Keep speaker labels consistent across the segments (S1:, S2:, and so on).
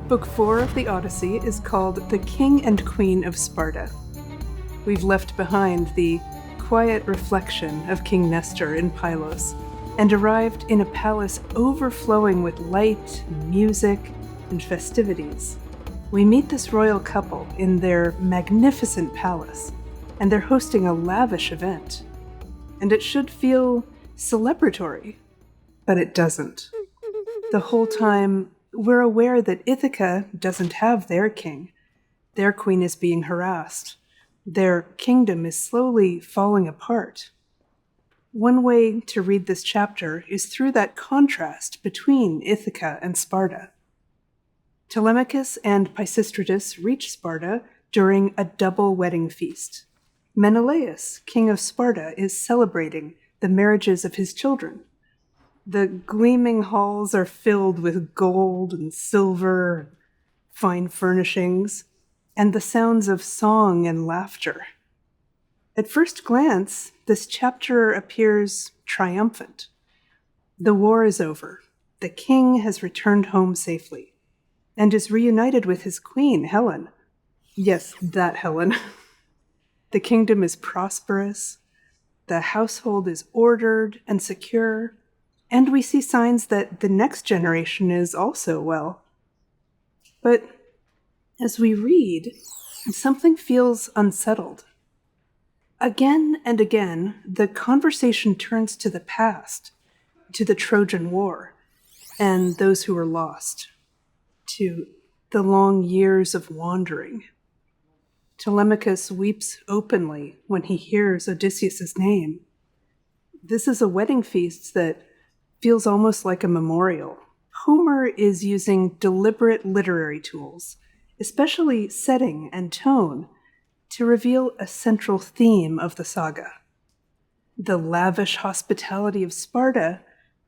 S1: Book 4 of the Odyssey is called The King and Queen of Sparta. We've left behind the quiet reflection of King Nestor in Pylos and arrived in a palace overflowing with light, music, and festivities. We meet this royal couple in their magnificent palace, and they're hosting a lavish event. And it should feel celebratory, but it doesn't. The whole time, we're aware that Ithaca doesn't have their king. Their queen is being harassed. Their kingdom is slowly falling apart. One way to read this chapter is through that contrast between Ithaca and Sparta. Telemachus and Pisistratus reach Sparta during a double wedding feast. Menelaus, king of Sparta, is celebrating the marriages of his children. The gleaming halls are filled with gold and silver, fine furnishings, and the sounds of song and laughter. At first glance, this chapter appears triumphant. The war is over. The king has returned home safely and is reunited with his queen, Helen. Yes, that Helen. The kingdom is prosperous. The household is ordered and secure. And we see signs that the next generation is also well. But as we read, something feels unsettled. Again and again, the conversation turns to the past, to the Trojan War, and those who were lost, to the long years of wandering. Telemachus weeps openly when he hears Odysseus' name. This is a wedding feast that feels almost like a memorial. Homer is using deliberate literary tools, especially setting and tone, to reveal a central theme of the saga. The lavish hospitality of Sparta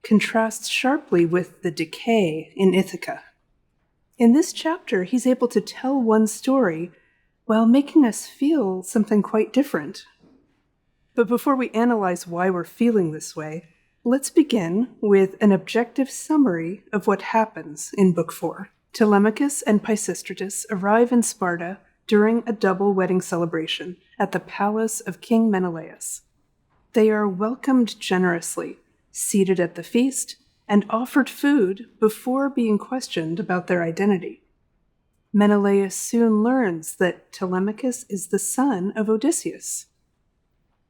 S1: contrasts sharply with the decay in Ithaca. In this chapter, he's able to tell one story while making us feel something quite different. But before we analyze why we're feeling this way, let's begin with an objective summary of what happens in Book 4. Telemachus and Pisistratus arrive in Sparta during a double wedding celebration at the palace of King Menelaus. They are welcomed generously, seated at the feast, and offered food before being questioned about their identity. Menelaus soon learns that Telemachus is the son of Odysseus.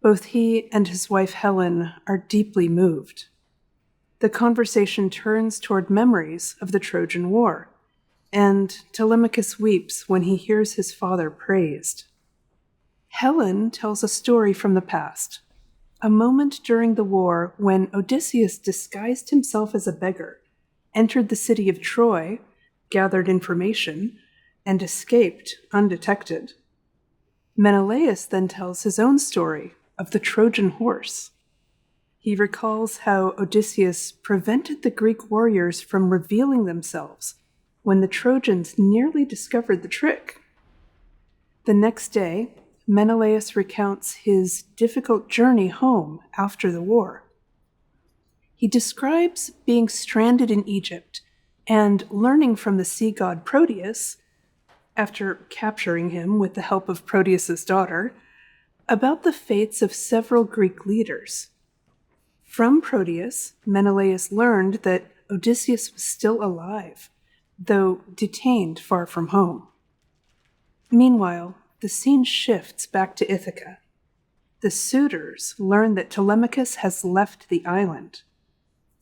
S1: Both he and his wife Helen are deeply moved. The conversation turns toward memories of the Trojan War, and Telemachus weeps when he hears his father praised. Helen tells a story from the past, a moment during the war when Odysseus disguised himself as a beggar, entered the city of Troy, gathered information, and escaped undetected. Menelaus then tells his own story of the Trojan Horse. He recalls how Odysseus prevented the Greek warriors from revealing themselves when the Trojans nearly discovered the trick. The next day, Menelaus recounts his difficult journey home after the war. He describes being stranded in Egypt and learning from the sea god Proteus, after capturing him with the help of Proteus's daughter, about the fates of several Greek leaders. From Proteus, Menelaus learned that Odysseus was still alive, though detained far from home. Meanwhile, the scene shifts back to Ithaca. The suitors learn that Telemachus has left the island.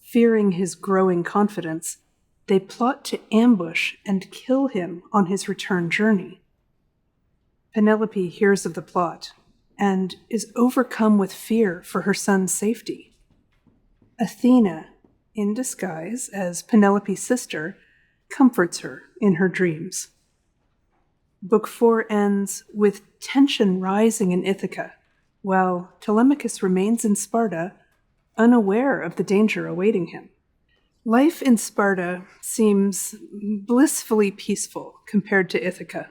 S1: Fearing his growing confidence, they plot to ambush and kill him on his return journey. Penelope hears of the plot and is overcome with fear for her son's safety. Athena, in disguise as Penelope's sister, comforts her in her dreams. Book 4 ends with tension rising in Ithaca, while Telemachus remains in Sparta, unaware of the danger awaiting him. Life in Sparta seems blissfully peaceful compared to Ithaca.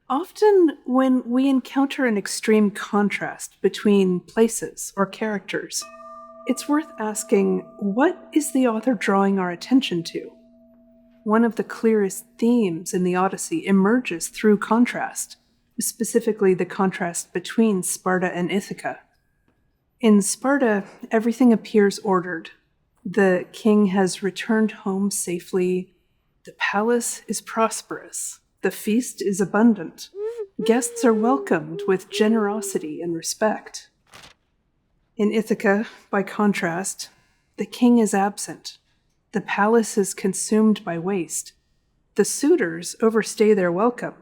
S1: Often, when we encounter an extreme contrast between places or characters, it's worth asking, what is the author drawing our attention to? One of the clearest themes in the Odyssey emerges through contrast, specifically the contrast between Sparta and Ithaca. In Sparta, everything appears ordered. The king has returned home safely. The palace is prosperous. The feast is abundant. Guests are welcomed with generosity and respect. In Ithaca, by contrast, the king is absent. The palace is consumed by waste. The suitors overstay their welcome.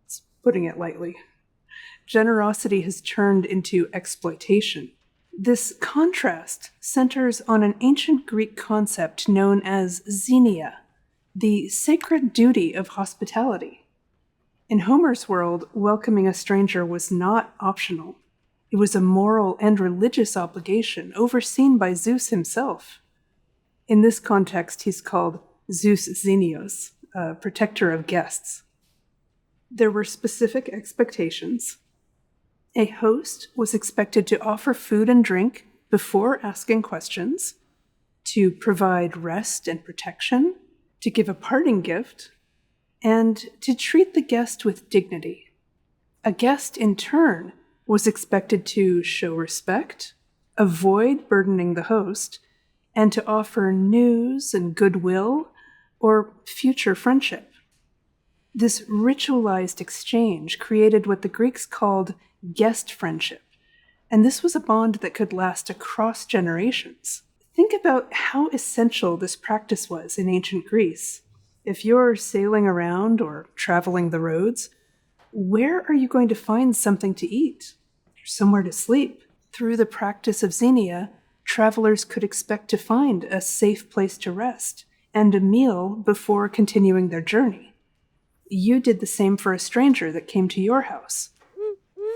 S1: It's putting it lightly. Generosity has turned into exploitation. This contrast centers on an ancient Greek concept known as Xenia, the sacred duty of hospitality. In Homer's world, welcoming a stranger was not optional. It was a moral and religious obligation overseen by Zeus himself. In this context, he's called Zeus Xenios, protector of guests. There were specific expectations. A host was expected to offer food and drink before asking questions, to provide rest and protection, to give a parting gift, and to treat the guest with dignity. A guest, in turn, was expected to show respect, avoid burdening the host, and to offer news and goodwill or future friendship. This ritualized exchange created what the Greeks called guest friendship, and this was a bond that could last across generations. Think about how essential this practice was in ancient Greece. If you're sailing around or traveling the roads, where are you going to find something to eat? Or somewhere to sleep? Through the practice of Xenia, travelers could expect to find a safe place to rest and a meal before continuing their journey. You did the same for a stranger that came to your house.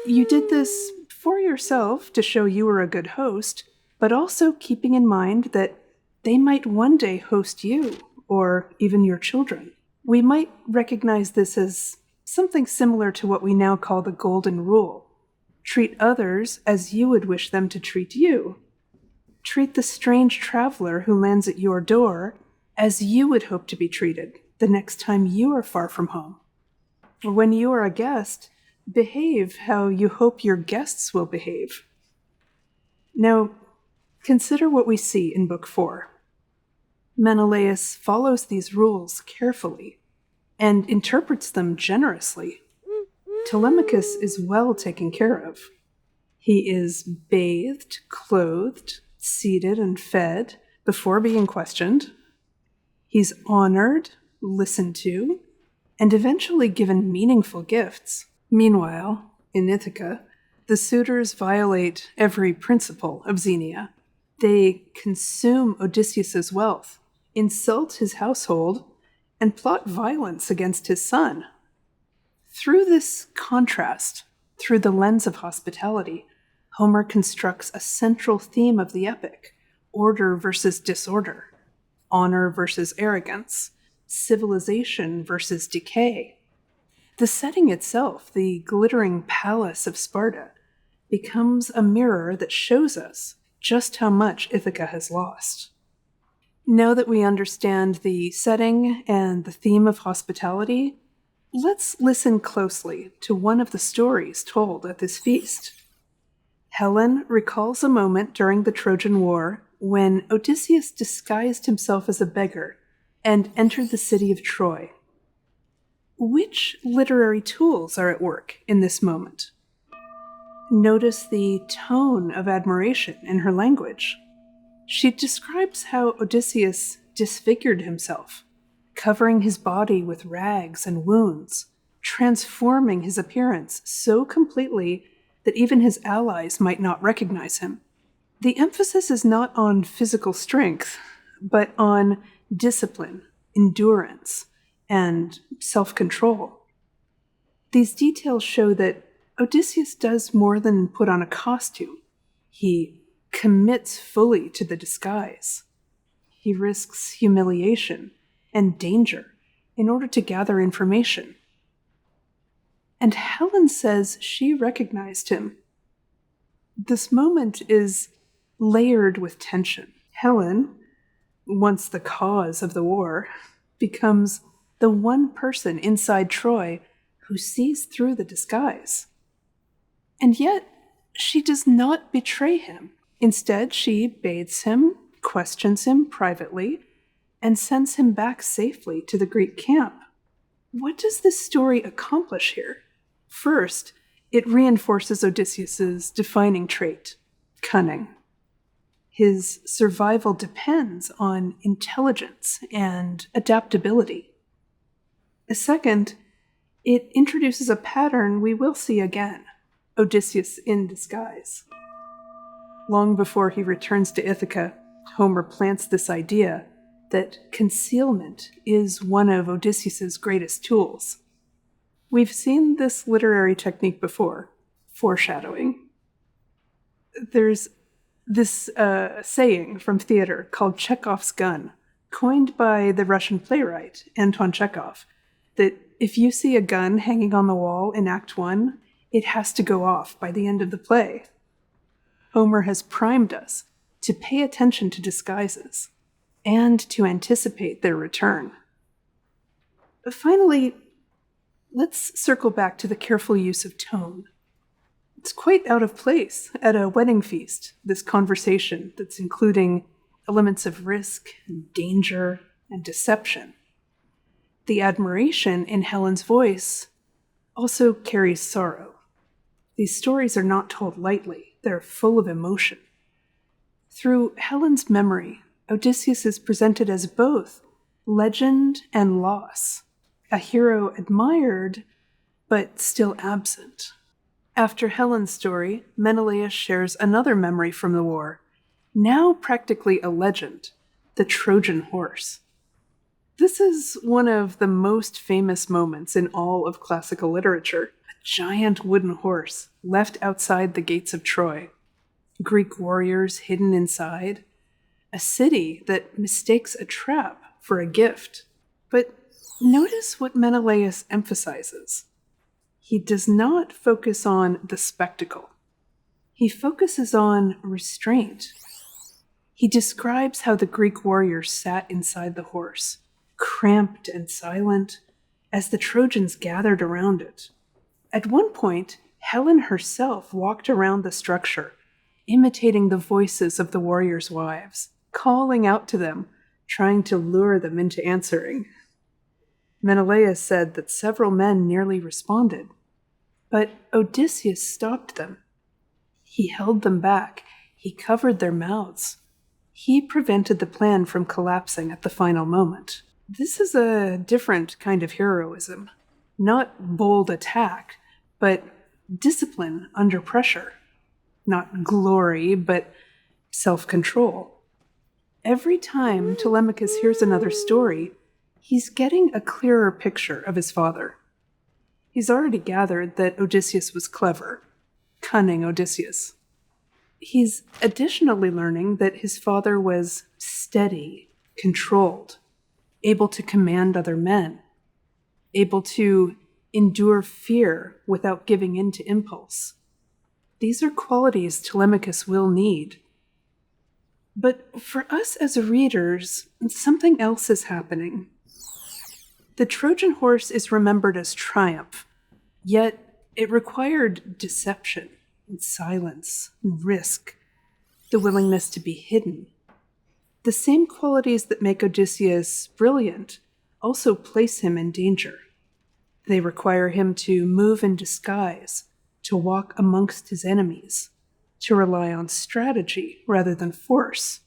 S1: You did this for yourself to show you were a good host, but also keeping in mind that they might one day host you, or even your children. We might recognize this as something similar to what we now call the Golden Rule. Treat others as you would wish them to treat you. Treat the strange traveler who lands at your door as you would hope to be treated the next time you are far from home. When you are a guest, behave how you hope your guests will behave. Now, consider what we see in Book 4. Menelaus follows these rules carefully and interprets them generously. Telemachus is well taken care of. He is bathed, clothed, seated, and fed before being questioned. He's honored, listened to, and eventually given meaningful gifts. Meanwhile, in Ithaca, the suitors violate every principle of Xenia. They consume Odysseus's wealth, insult his household, and plot violence against his son. Through this contrast, through the lens of hospitality, Homer constructs a central theme of the epic: order versus disorder, honor versus arrogance, civilization versus decay. The setting itself, the glittering palace of Sparta, becomes a mirror that shows us just how much Ithaca has lost. Now that we understand the setting and the theme of hospitality, let's listen closely to one of the stories told at this feast. Helen recalls a moment during the Trojan War when Odysseus disguised himself as a beggar and entered the city of Troy. Which literary tools are at work in this moment? Notice the tone of admiration in her language. She describes how Odysseus disfigured himself, covering his body with rags and wounds, transforming his appearance so completely that even his allies might not recognize him. The emphasis is not on physical strength, but on discipline, endurance, and self-control. These details show that Odysseus does more than put on a costume. He commits fully to the disguise. He risks humiliation and danger in order to gather information. And Helen says she recognized him. This moment is layered with tension. Helen, once the cause of the war, becomes the one person inside Troy who sees through the disguise. And yet, she does not betray him. Instead, she bathes him, questions him privately, and sends him back safely to the Greek camp. What does this story accomplish here? First, it reinforces Odysseus's defining trait, cunning. His survival depends on intelligence and adaptability. Second, it introduces a pattern we will see again, Odysseus in disguise. Long before he returns to Ithaca, Homer plants this idea that concealment is one of Odysseus's greatest tools. We've seen this literary technique before, foreshadowing. There's this saying from theater called Chekhov's gun, coined by the Russian playwright Anton Chekhov, that if you see a gun hanging on the wall in Act 1, it has to go off by the end of the play. Homer has primed us to pay attention to disguises and to anticipate their return. But finally, let's circle back to the careful use of tone. It's quite out of place at a wedding feast, this conversation that's including elements of risk and danger and deception. The admiration in Helen's voice also carries sorrow. These stories are not told lightly. They're full of emotion. Through Helen's memory, Odysseus is presented as both legend and loss, a hero admired but still absent. After Helen's story, Menelaus shares another memory from the war, now practically a legend, the Trojan Horse. This is one of the most famous moments in all of classical literature, a giant wooden horse left outside the gates of Troy, Greek warriors hidden inside, a city that mistakes a trap for a gift. But notice what Menelaus emphasizes. He does not focus on the spectacle. He focuses on restraint. He describes how the Greek warriors sat inside the horse, cramped and silent, as the Trojans gathered around it. At one point, Helen herself walked around the structure, imitating the voices of the warriors' wives, calling out to them, trying to lure them into answering. Menelaus said that several men nearly responded, but Odysseus stopped them. He held them back. He covered their mouths. He prevented the plan from collapsing at the final moment. This is a different kind of heroism. Not bold attack, but discipline under pressure. Not glory, but self-control. Every time Telemachus hears another story, he's getting a clearer picture of his father. He's already gathered that Odysseus was clever, cunning Odysseus. He's additionally learning that his father was steady, controlled, able to command other men, able to endure fear without giving in to impulse. These are qualities Telemachus will need. But for us as readers, something else is happening. The Trojan horse is remembered as triumph, yet it required deception and silence and risk, the willingness to be hidden. The same qualities that make Odysseus brilliant also place him in danger. They require him to move in disguise, to walk amongst his enemies, to rely on strategy rather than force.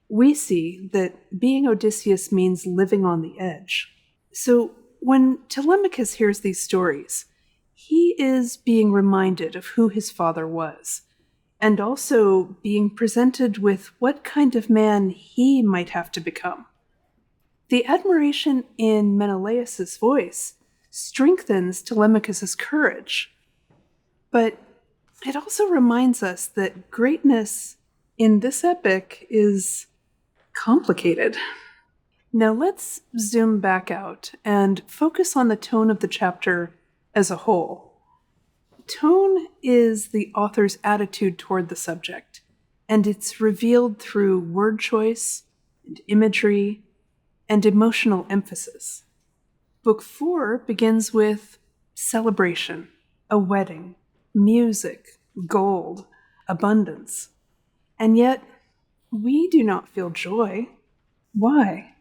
S1: We see that being Odysseus means living on the edge. So when Telemachus hears these stories, he is being reminded of who his father was, and also being presented with what kind of man he might have to become. The admiration in Menelaus's voice strengthens Telemachus's courage, but it also reminds us that greatness in this epic is complicated. Now let's zoom back out and focus on the tone of the chapter as a whole. Tone is the author's attitude toward the subject, and it's revealed through word choice and imagery and emotional emphasis. Book 4 begins with celebration, a wedding, music, gold, abundance. And yet, we do not feel joy. Why?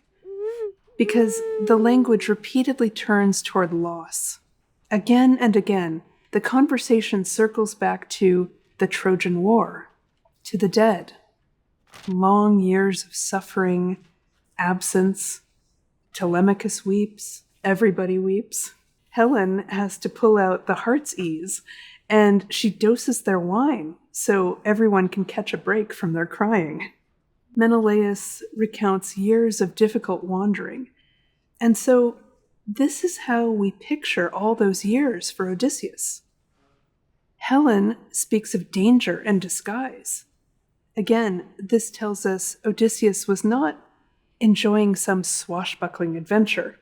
S1: Because the language repeatedly turns toward loss. Again and again, the conversation circles back to the Trojan War, to the dead. Long years of suffering, absence. Telemachus weeps. Everybody weeps. Helen has to pull out the 𝙁𝙤𝙤𝙬, and she doses their wine so everyone can catch a break from their crying. Menelaus recounts years of difficult wandering, and so this is how we picture all those years for Odysseus. Helen speaks of danger and disguise. Again, this tells us Odysseus was not enjoying some swashbuckling adventure.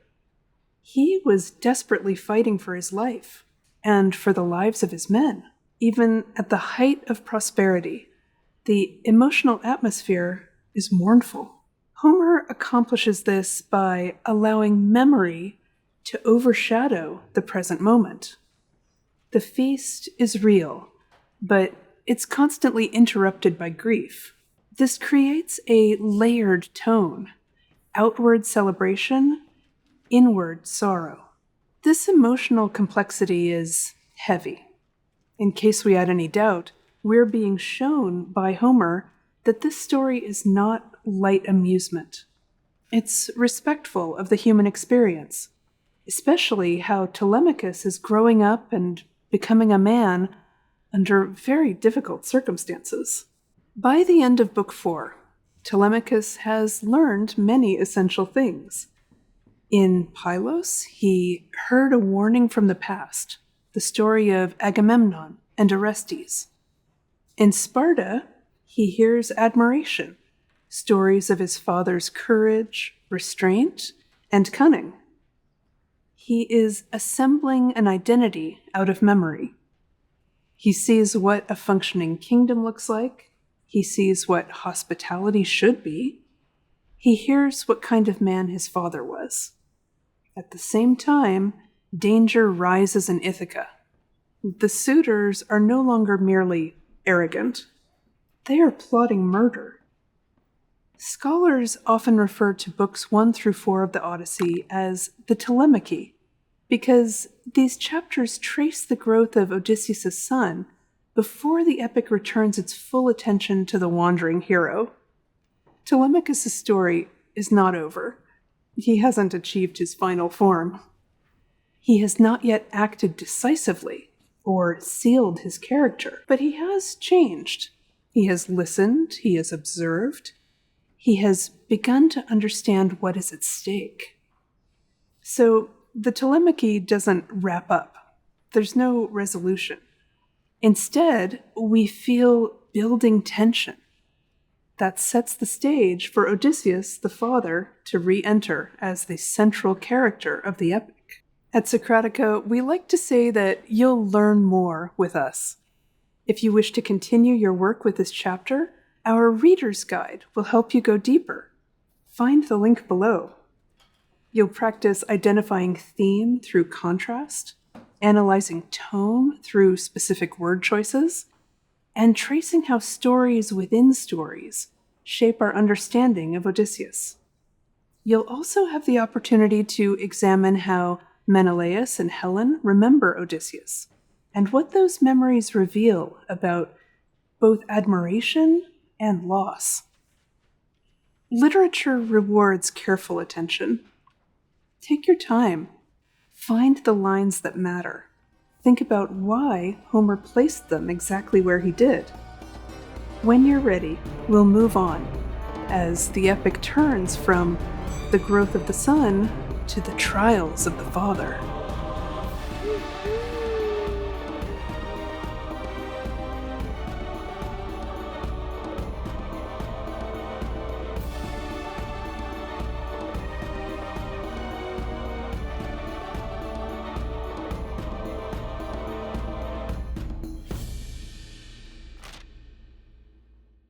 S1: He was desperately fighting for his life and for the lives of his men. Even at the height of prosperity, the emotional atmosphere is mournful. Homer accomplishes this by allowing memory to overshadow the present moment. The feast is real, but it's constantly interrupted by grief. This creates a layered tone: outward celebration, inward sorrow. This emotional complexity is heavy. In case we had any doubt, we're being shown by Homer that this story is not light amusement. It's respectful of the human experience, especially how Telemachus is growing up and becoming a man under very difficult circumstances. By the end of Book 4, Telemachus has learned many essential things. In Pylos, he heard a warning from the past, the story of Agamemnon and Orestes. In Sparta, he hears admiration, stories of his father's courage, restraint, and cunning. He is assembling an identity out of memory. He sees what a functioning kingdom looks like. He sees what hospitality should be. He hears what kind of man his father was. At the same time, danger rises in Ithaca. The suitors are no longer merely arrogant. They are plotting murder. Scholars often refer to books 1 through 4 of the Odyssey as the Telemachy, because these chapters trace the growth of Odysseus' son before the epic returns its full attention to the wandering hero. Telemachus' story is not over. He hasn't achieved his final form. He has not yet acted decisively or sealed his character, but he has changed. He has listened, he has observed, he has begun to understand what is at stake. So the Telemachy doesn't wrap up. There's no resolution. Instead, we feel building tension. That sets the stage for Odysseus, the father, to re-enter as the central character of the epic. At Socratica, we like to say that you'll learn more with us. If you wish to continue your work with this chapter, our Reader's Guide will help you go deeper. Find the link below. You'll practice identifying theme through contrast, analyzing tone through specific word choices, and tracing how stories within stories shape our understanding of Odysseus. You'll also have the opportunity to examine how Menelaus and Helen remember Odysseus, and what those memories reveal about both admiration and loss. Literature rewards careful attention. Take your time. Find the lines that matter. Think about why Homer placed them exactly where he did. When you're ready, we'll move on, as the epic turns from the growth of the son to the trials of the father.